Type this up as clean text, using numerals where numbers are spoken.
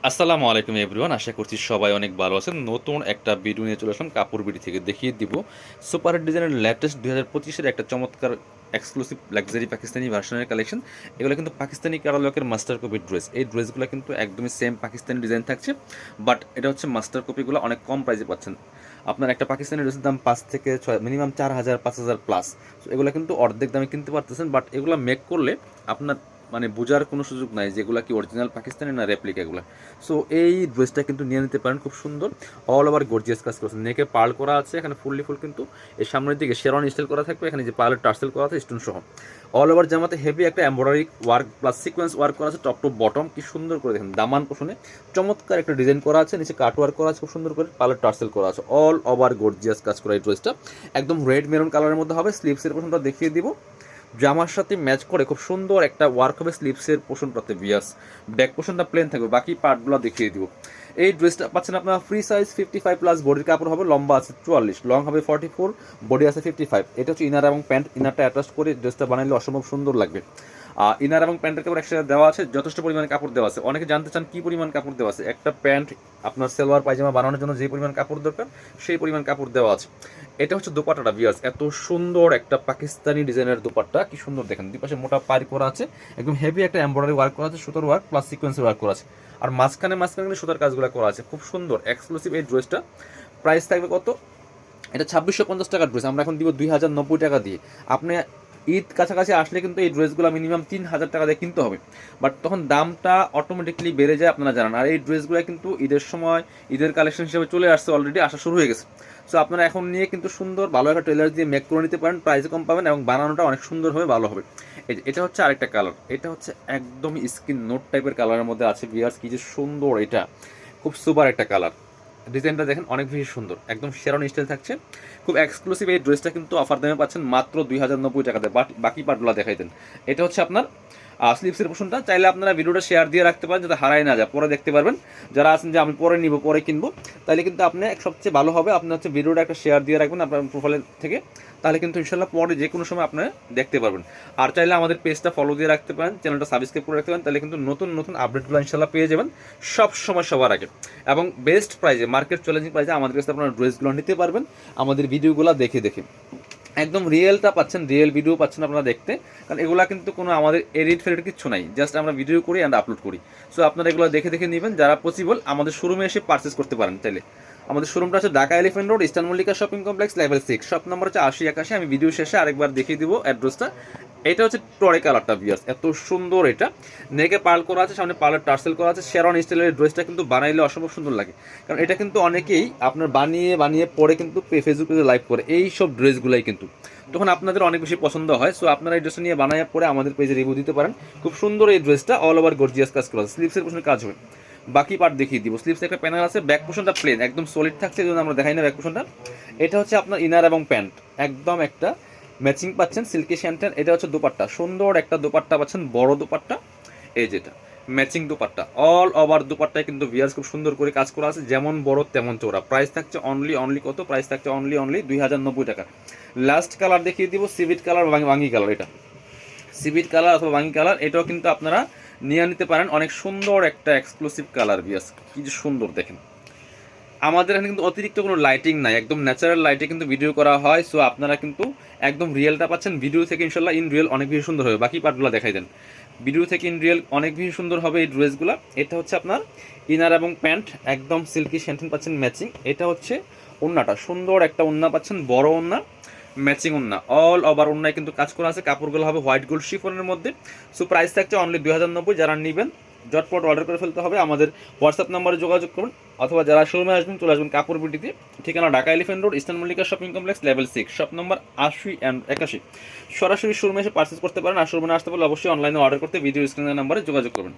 আসসালামু আলাইকুম এভরিওয়ান, আশা করছি সবাই অনেক ভালো আছেন। নতুন একটা ভিডিও নিয়ে চলে আসলাম কাপড় বিডি থেকে। দেখিয়ে দিব সুপার হিট ডিজাইনের লেটেস্ট 2025-এর একটা চমৎকার এক্সক্লুসিভ লাক্সারি পাকিস্তানি ভার্সনের কালেকশন। এগুলো কিন্তু পাকিস্তানি ক্যাটালগের মাস্টার কপি ড্রেস। এই ড্রেসগুলো কিন্তু একদমই সেম পাকিস্তানি ডিজাইন থাকছে, বাট এটা হচ্ছে মাস্টার কপিগুলো অনেক কম প্রাইসে পাচ্ছেন। আপনার একটা পাকিস্তানি ড্রেসের দাম 5 থেকে 6, মিনিমাম 4,000 5,000 প্লাস। সো এগুলো কিন্তু অর্ধেক দামে কিনতে পারতেছেন, বাট এগুলো মেক করলে আপনার মানে বোঝার কোনো সুযোগ নাই যেগুলো কি অরিজিনাল পাকিস্তানি না রেপ্লিকা এগুলো। সো এই ড্রেসটা কিন্তু নিয়ে নিতে পারেন, খুব সুন্দর অল ওভার গর্জিয়াস কাজ করেছে। নেকে পার্ল করা আছে, এখানে ফুললি ফুল কিন্তু এর সামনের দিকে শেরওয়ান স্টাইল করা থাকবে, এখানে যে পার্লের টার্সেল করা আছে স্টোন সহ। অল ওভার জামাতে হেভি একটা embroidery work plus sequence work করা আছে টপ টু বটম, কি সুন্দর করে দেখেন। দামান পোষণে চমৎকার একটা ডিজাইন করা আছে, নিচে কাট ওয়ার্ক করা আছে খুব সুন্দর করে, পার্লের টার্সেল করা আছে। অল ওভার গর্জিয়াস কাজ করা এই ড্রেসটা একদম রেড মেরুন কালারের মধ্যে হবে। স্লিভসের পোর্শনটা দেখিয়ে দিব, জামার সাথে ম্যাচ করে খুব সুন্দর একটা ওয়ার্ক হবে স্লিভসের পোর্শনটাতে। বিয়াস ব্যাক পোর্শনটা প্লেন থাকবে, বাকি পার্টগুলো দেখিয়ে দিব। এই ড্রেসটা পাচ্ছেন আপনার ফ্রি সাইজ 55 প্লাস, বডির কাপড় হবে, লম্বা আছে 44, লং হবে 44, বডি আছে 55। এটা হচ্ছে ইনার এবং প্যান্ট। ইনারটা অ্যাটাচ করে ড্রেসটা বানাইলে অসম্ভব সুন্দর লাগবে। ইনার এবং প্যান্টের কাপড় একসাথে দেওয়া আছে, যথেষ্ট পরিমাণে কাপড় দেওয়া আছে। অনেকে জানতে চান কি পরিমাণ কাপড় দেওয়া আছে। একটা প্যান্ট আপনার সেলোয়ার পায়জামা বানানোর জন্য যে পরিমাণ কাপড় দরকার সেই পরিমাণ কাপড় দেওয়া আছে। এটা হচ্ছে দোপাট্টাটা ভিউয়ার্স, এত সুন্দর একটা পাকিস্তানি ডিজাইনের দোপাট্টা, কি সুন্দর দেখেন। দুই পাশে মোটা পাড়ি করা আছে, একদম হেভি একটা এমব্রয়ডারি ওয়ার্ক করা আছে, সুতার ওয়ার্ক প্লাস সিকোয়েন্সের ওয়ার্ক করা আছে। আর মাঝখানে কিন্তু সুতার কাজগুলো করা আছে, খুব সুন্দর এক্সক্লুসিভ এই ড্রেসটা। প্রাইস থাকবে কত? এটা 2650 টাকার ড্রেস, আমরা এখন দিব 2090 টাকা দিয়ে। আপনি ঈদ কাছাকাছি আসলে কিন্তু এই ড্রেসগুলো মিনিমাম 3000 টাকা দিয়ে কিনতে হবে, বাট তখন দামটা অটোমেটিকলি বেড়ে যায়, আপনারা জানেন। আর এই ড্রেসগুলো কিন্তু ঈদের সময় ঈদের কালেকশন হিসেবে চলে আসছে, অলরেডি আসা শুরু হয়ে গেছে। সো আপনারা এখন নিয়ে কিন্তু সুন্দর ভালো একটা টেলার দিয়ে মেক করে নিতে পারেন, প্রাইসে কম পাবেন এবং বানানোটা অনেক সুন্দর হবে, ভালো হবে। এটা হচ্ছে আরেকটা কালার, এটা হচ্ছে একদম স্কিন নোট টাইপের কালারের মধ্যে আছে। ভিউয়ার্স কি যে সুন্দর, এটা খুব সুপার একটা কালার। ডিজাইনটা দেখেন অনেক বেশি সুন্দর, একদম শেরওয়ান স্টাইল থাকছে, খুব এক্সক্লুসিভ। এই ড্রেসটা কিন্তু অফার দামে পাচ্ছেন মাত্র 2090 টাকাতে। বাট বাকি পার্টগুলো দেখাই দেন। এটা হচ্ছে আপনার স্লিপসের পোর্শনটা। চাইলে আপনারা ভিডিওটা শেয়ার দিয়ে রাখতে পারেন যাতে হারাই না যায়, পরে দেখতে পারবেন। যারা আছেন যে আমি পরে নিব পরে কিনবো, তাহলে কিন্তু আপনি সবচেয়ে ভালো হবে আপনি হচ্ছে ভিডিওটা একটা শেয়ার দিয়ে রাখবেন আপনার প্রোফাইল থেকে, তাহলে কিন্তু ইনশাল্লাহ পরে যে কোনো সময় আপনারা দেখতে পারবেন। আর চাইলে আমাদের পেজটা ফলো দিয়ে রাখতে পারেন, চ্যানেলটা সাবস্ক্রাইব করে রাখতে পারেন, তাহলে কিন্তু নতুন নতুন আপডেটগুলো ইনশাল্লাহ পেয়ে যাবেন সব সময় সবার আগে এবং বেস্ট প্রাইজে, মার্কেট চ্যালেঞ্জিং প্রাইজে আমাদের কাছে আপনারা ড্রেসগুলো নিতে পারবেন আমাদের ভিডিওগুলো দেখে দেখে। একদম রিয়েলটা পাচ্ছেন, রিয়েল ভিডিও পাচ্ছেন আপনারা দেখতে, কারণ এগুলো কিন্তু কোনো আমাদের এডিট ফেডিট কিছু নাই, জাস্ট আমরা ভিডিও করি অ্যান্ড আপলোড করি। সো আপনারা এগুলো দেখে দেখে নেবেন, যারা পসিবল আমাদের শোরুমে এসে পারচেস করতে পারেন চাইলে। আমাদের শোরুমটা আছে Dhaka elephant road, eastern Mallika shopping complex, level 6, shop number হচ্ছে 8081। আমি ভিডিও শেষে আরেকবার দেখিয়ে দিব অ্যাড্রেসটা। এটা হচ্ছে টরে কালারটা ভিউয়ার্স, এত সুন্দর। এটা নেকে পার্ল করা আছে, সামনে পার্লের টার্সেল করা আছে। শেরওয়ান স্টাইলের ড্রেসটা কিন্তু বানাইলে অসম্ভব সুন্দর লাগে, কারণ এটা কিন্তু অনেকেই আপনার বানিয়ে বানিয়ে পরে কিন্তু ফেসবুকে লাইভ করে এই সব ড্রেসগুলাই কিন্তু তখন আপনাদের অনেক বেশি পছন্দ হয়। সো আপনারা এই ড্রেসটা নিয়ে বানায় পরে আমাদের পেজে রিভিউ দিতে পারেন। খুব সুন্দর এই ড্রেসটা, অল ওভার গর্জিয়াস কাজ করা আছে, স্লিভসের পোর্শনে কাজ হবে। বাকি পার্ট দেখিয়ে দিব। স্লিভসে একটা প্যানেল আছে, ব্যাক পোর্শনটা প্লেন একদম সলিড থাকছে, এই জন্য আমরা দেখাই না ব্যাক পোর্শনটা। এটা হচ্ছে আপনার ইনার এবং প্যান্ট একদম একটা ম্যাচিং পাচ্ছেন, সিল্কি শ্যান্টেন। এটা হচ্ছে দোপাট্টা, সুন্দর একটা দোপাট্টা পাচ্ছেন, বড় দোপাট্টা। এই যেটা ম্যাচিং দোপাট্টা, অল ওভার দোপাট্টায় কিন্তু ভিউয়ার্স খুব সুন্দর করে কাজ করা আছে, যেমন বড় তেমন চওড়া। প্রাইস থাকছে অনলি কত? প্রাইস থাকছে অনলি 2090 টাকা। লাস্ট কালার দেখিয়ে দিব, সিভিট কালার, বাঙ্গি কালার। এটা সিভিট কালার অথবা বাঙ্গি কালার, এটাও কিন্তু আপনারা নিয়ে নিতে পারেন। অনেক সুন্দর একটা এক্সক্লুসিভ কালার ভিউয়ার্স, কি যে সুন্দর দেখেন। আমাদের এখানে কিন্তু অতিরিক্ত কোনো লাইটিং নাই, একদম ন্যাচারাল লাইটে কিন্তু ভিডিও করা হয়। সো আপনারা কিন্তু একদম রিয়েলটা পাচ্ছেন ভিডিও থেকে, ইনশাল্লাহ ইন রিয়েল অনেক বেশি সুন্দর হবে। বাকি পার্টগুলো দেখাই দেন। ভিডিও থেকে ইন রিয়েল অনেক বেশি সুন্দর হবে এই ড্রেসগুলো। এটা হচ্ছে আপনার ইনার এবং প্যান্ট, একদম সিল্কি শ্যান্টেন পাচ্ছেন ম্যাচিং। এটা হচ্ছে ওন্নাটা, সুন্দর একটা ওন্না পাচ্ছেন, বড় ওন্না, ম্যাচিং ওন্না, অল ওভার ওন্নায় কিন্তু কাজ করা আছে। কাপড়গুলো হবে হোয়াইট গোল্ড শিফনের মধ্যে। সো প্রাইস থাকছে অনলি 2090। যারা নেবেন ঝটপট অর্ডার করে ফেলতে হবে, আমাদের হোয়াটসঅ্যাপ নাম্বারে যোগাযোগ করুন, অথবা যারা শোরুমে আসবেন চলে আসবেন কাপড় বিটিতে। ঠিকানা Dhaka elephant road, eastern Mallika shopping complex, level 6, shop number 80 & 81। সরাসরি শোরুমে এসে পারচেস করতে পারেন, আর শোরুমে আসতে পারলে অবশ্যই অনলাইনে অর্ডার করতে ভিডিও স্ক্রিনের নাম্বারে যোগাযোগ করবেন।